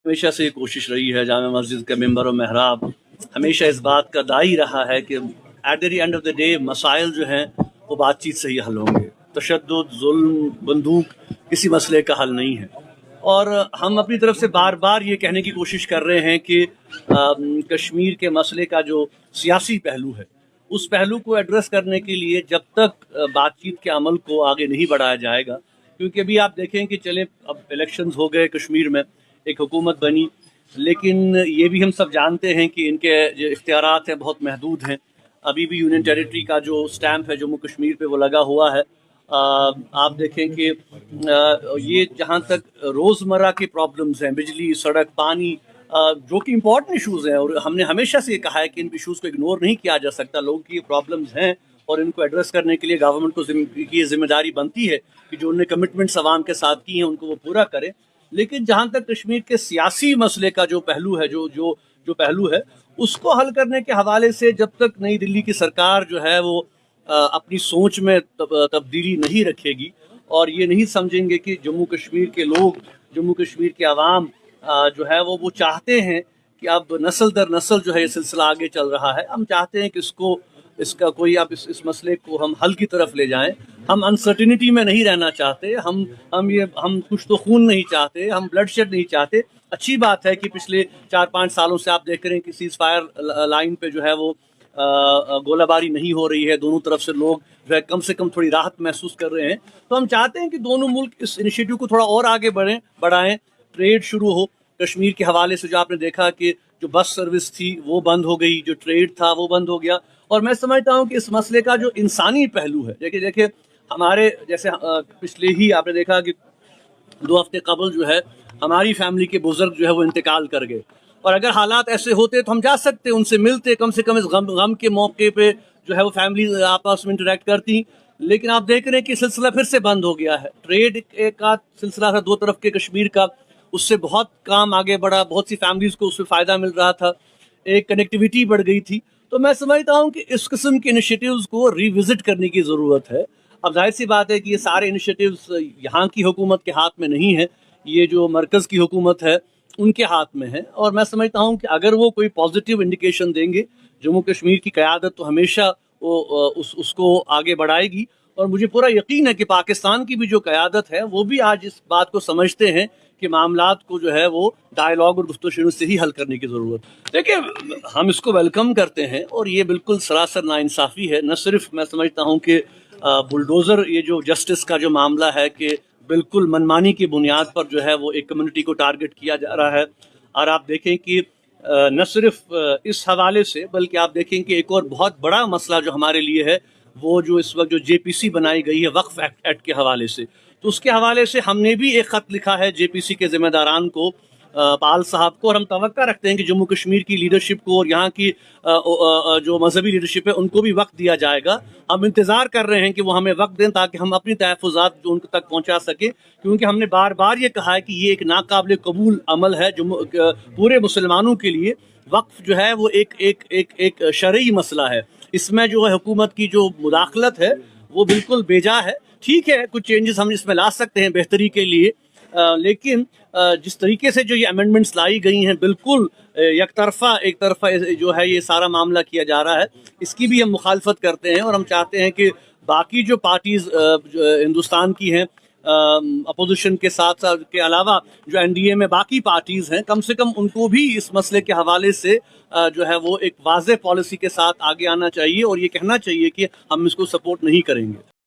हमेशा से ये कोशिश रही है, जामा मस्जिद का मेंबर और महराब हमेशा इस बात का दाई रहा है कि at the end of the day मसाइल जो हैं वो बातचीत से ही हल होंगे। तशद्दुद, जुल्म, बंदूक किसी मसले का हल नहीं है। और हम अपनी तरफ से बार बार ये कहने की कोशिश कर रहे हैं कि कश्मीर के मसले का जो सियासी पहलू है उस पहलू को एड्रेस करने के लिए जब तक बातचीत के अमल को आगे नहीं बढ़ाया जाएगा, क्योंकि अभी आप देखें कि चले अब इलेक्शंस हो गए, कश्मीर में एक हुकूमत बनी, लेकिन ये भी हम सब जानते हैं कि इनके जो इख्तियारात हैं बहुत महदूद हैं। अभी भी यूनियन टेरिटरी का जो स्टैम्प है जम्मू कश्मीर पे वो लगा हुआ है। आप देखें कि ये जहाँ तक रोज़मर्रा की प्रॉब्लम्स हैं, बिजली, सड़क, पानी, जो कि इम्पॉर्टेंट इश्यूज़ हैं, और हमने हमेशा से ये कहा है कि इन इश्यूज़ को इग्नोर नहीं किया जा सकता। लोगों की प्रॉब्लम्स हैं और इनको एड्रेस करने के लिए गवर्नमेंट को की जिम्मेदारी बनती है कि जो उन्होंने कमिटमेंट्स आवाम के साथ की हैं उनको वो पूरा करें। लेकिन जहाँ तक कश्मीर के सियासी मसले का जो पहलू है, जो पहलू है, उसको हल करने के हवाले से जब तक नई दिल्ली की सरकार जो है वो अपनी सोच में तब्दीली नहीं रखेगी और ये नहीं समझेंगे कि जम्मू कश्मीर के लोग, जम्मू कश्मीर के अवाम जो है वो चाहते हैं कि अब नस्ल दर नस्ल जो है ये सिलसिला आगे चल रहा है। हम चाहते हैं कि इसका कोई अब इस मसले को हम हल की तरफ ले जाएं। हम अनसर्टिनिटी में नहीं रहना चाहते, हम कुछ तो खून नहीं चाहते, हम ब्लडशेड नहीं चाहते। अच्छी बात है कि पिछले 4-5 सालों से आप देख रहे हैं कि सीज फायर लाइन पे जो है वो गोलाबारी नहीं हो रही है, दोनों तरफ से लोग जो है कम से कम थोड़ी राहत महसूस कर रहे हैं। तो हम चाहते हैं कि दोनों मुल्क इस इनिशिएटिव को थोड़ा और आगे बढ़ाएं, ट्रेड शुरू हो। कश्मीर के हवाले से जो आपने देखा कि जो बस सर्विस थी वो बंद हो गई, जो ट्रेड था वो बंद हो गया। और मैं समझता हूँ कि इस मसले का जो इंसानी पहलू है, देखिए हमारे जैसे पिछले ही आपने देखा कि 2 हफ्ते कबल जो है हमारी फैमिली के बुजुर्ग जो है वो इंतकाल कर गए, और अगर हालात ऐसे होते तो हम जा सकते, उनसे मिलते, कम से कम इस गम के मौके पे जो है वो फैमिली आपस में इंटरेक्ट करती। लेकिन आप देख रहे हैं कि सिलसिला फिर से बंद हो गया है। ट्रेड का सिलसिला था 2 तरफ के कश्मीर का, उससे बहुत काम आगे बढ़ा, बहुत सी फैमिलीज़ को उससे फ़ायदा मिल रहा था, एक कनेक्टिविटी बढ़ गई थी। तो मैं समझता हूँ कि इस किस्म के इनिशिएटिव्स को रिविज़िट करने की ज़रूरत है। अब जाहिर सी बात है कि ये सारे इनिशिएटिव्स यहाँ की हुकूमत के हाथ में नहीं है, ये जो मरकज़ की हुकूमत है उनके हाथ में है। और मैं समझता हूँ कि अगर वो कोई पॉजिटिव इंडिकेशन देंगे, जम्मू कश्मीर की क़यादत तो हमेशा वो उसको आगे बढ़ाएगी। और मुझे पूरा यकीन है कि पाकिस्तान की भी जो क़यादत है वो भी आज इस बात को समझते हैं कि मामलात को जो है वो डायलॉग और गुफ्तगू से ही हल करने की ज़रूरत है। देखिए, हम इसको वेलकम करते हैं और ये बिल्कुल सरासर नाइंसाफ़ी है। न सिर्फ मैं समझता हूँ कि बुलडोज़र, ये जो जस्टिस का जो मामला है कि बिल्कुल मनमानी की बुनियाद पर जो है वो एक कम्युनिटी को टारगेट किया जा रहा है। और आप देखें कि न सिर्फ इस हवाले से, बल्कि आप देखें कि एक और बहुत बड़ा मसला जो हमारे लिए है वो जो इस वक्त जो JPC बनाई गई है वक्फ एक्ट के हवाले से, तो उसके हवाले से हमने भी एक ख़त लिखा है JPC के ज़िम्मेदारान को, पाल साहब को, और हम तवक्का रखते हैं कि जम्मू कश्मीर की लीडरशिप को और यहाँ की जो मजहबी लीडरशिप है उनको भी वक्त दिया जाएगा। हम इंतज़ार कर रहे हैं कि वो हमें वक्त दें ताकि हम अपनी तहफ़्फ़ुज़ात जो उन तक पहुँचा सकें, क्योंकि हमने बार बार ये कहा है कि ये एक नाकाबिल कबूल अमल है पूरे मुसलमानों के लिए। वक्फ जो है वो एक शरई मसला है, इसमें जो है हुकूमत की जो मुदाखलत है वो बिल्कुल बेजा है। ठीक है, कुछ चेंजेस हम इसमें ला सकते हैं बेहतरी के लिए, लेकिन जिस तरीके से जो ये अमेंडमेंट्स लाई गई हैं बिल्कुल एक तरफा जो है ये सारा मामला किया जा रहा है, इसकी भी हम मुखालफत करते हैं। और हम चाहते हैं कि बाकी जो पार्टीज़ हिंदुस्तान की हैं अपोजिशन के साथ साथ के अलावा जो NDA में बाकी पार्टीज़ हैं, कम से कम उनको भी इस मसले के हवाले से जो है वो एक वाज़ेह पॉलिसी के साथ आगे आना चाहिए और ये कहना चाहिए कि हम इसको सपोर्ट नहीं करेंगे।